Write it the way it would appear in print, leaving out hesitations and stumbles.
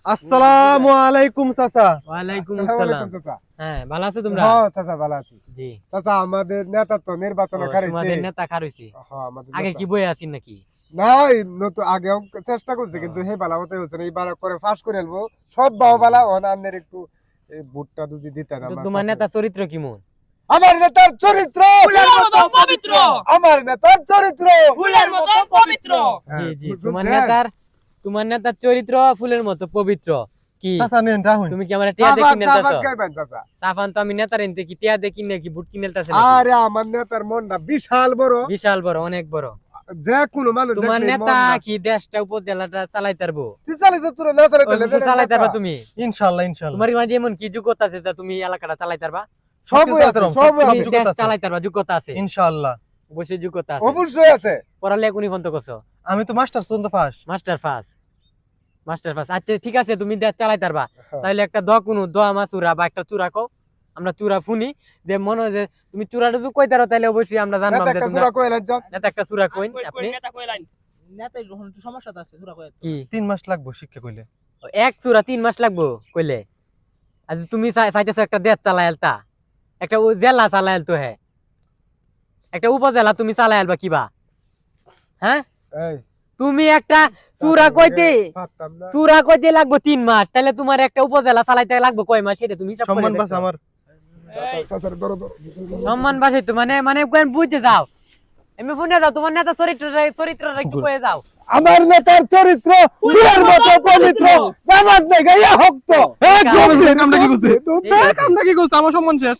আসসালামু আলাইকুম চাচা। ওয়ালাইকুম আসসালামু আসসালাম। আলাইকুম চাচা। হ্যাঁ, ভালো আছো তোমরা? হ্যাঁ চাচা ভালো আছি। জি। চাচা আমাদের নেতা তো নির্বাচন ও, খারিছে। তোমাদের নেতা কার হইছে? হ্যাঁ আমাদের আগে নেতা। কি বই আছেন নাকি? নাই নতুন আগেও চেষ্টা করছে কিন্তু হে বালা মতে হচ্ছে না এইবার করে ফাঁস করে আলবো সব বাও বালা অনান্নের একটু এই ভোটটা যদি দিতে না তো তোমার নেতা চরিত্র কেমন? আমার নেতার চরিত্র ফুলের মতো পবিত্র আমার নেতার চরিত্র ফুলের মতো পবিত্র জি জি, বুঝছেন? তোমার নেতার চরিত্র ফুলের মতো পবিত্র। কি চাচা নেন রাহুন। তুমি কি আমার টিয়া দিয়ে আবার কিনেলতাছো? আবার গাইবেন চাচা। তাফান তো আমি নেতার এনতে কি টিয়া দিয়ে কিনে কি বুট কিনেলতাছে আরে আমার নেতার মনটা বিশাল বড় বিশাল বড়, অনেক বড়। যে কোনো মানুষ তোমার দেখলেই নেতা মন না। কি দেশটা উপজেলাটা চালাইতে পারবো? তুই চালাইতে তোর না চালাইতে চালাইতে পারবা তুমি? ইনশাআল্লাহ ইনশাআল্লাহ। তোমার মাঝে এমন কি যোগ্যতা আছে তা তুমি এলাকাটা চালাইতে পারবা? সব সবকিছু আছে আছে, সব তুমি আছে দেশ চালাইতে পারবা, যোগ্যতা আছে। ইনশাআল্লাহ। অবশ্যই যোগ্যতা আছে। অবশ্যই আছে পড়ালেখা কোনি পর্যন্ত করছো? আমি তো মাস্টার পর্যন্ত পাস। Master pass. আচ্ছা ঠিক আছে, তুমি দেশ চালাইতে পারবা। হ্যাঁ। তাইলে একটা দোয়া মা চূড়া বা একটা চূড়া কও, আমরা চূড়া ফুনি। যে মনে হয় যে তুমি চূড়াটা যদি কইতে পারো তাহলে অবশ্যই আমরা জানবাম যে একটা তোমরা সুরা কইলেন যান নেতা একটা চূড়া কইন আপনি। নেতা কইলাইন নেতা যখন একটু সমস্যা আছে সুরা কই কি 3 মাস লাগবে শিক্ষা কইলে। এক চূড়া 3 মাস লাগবো কইলে? আচ্ছা তুমি চাইতেছো একটা দেশ চালাইলতা, একটা জেলা চালাইল তো হ্যাঁ, একটা উপজেলা তুমি চালাইলবা কিবা? হ্যাঁ, এই তুমি একটা চূড়া কইতে পারতাম না চূড়া কইতে লাগবো 3 মাস, তাহলে তোমার একটা উপজেলা চালাইতে লাগবো কয় মাস সেটা তুমি হিসাব করে সম্মান দেখো। পাস আমার। চাচার ধরো ধরো সম্মান বাসে তো মানে কোন বুঝতে যাও, এমনি ফোনে যাও, তোমার নেতা চরিত্রটা একটু কয়ে যাও। আমার নেতার চরিত্র ফুলের মতো পবিত্র নামাজ নাই গাইয়া ভক্ত কামটা কি করছে? কামটা কি করছে? আমার সম্মান শেষ।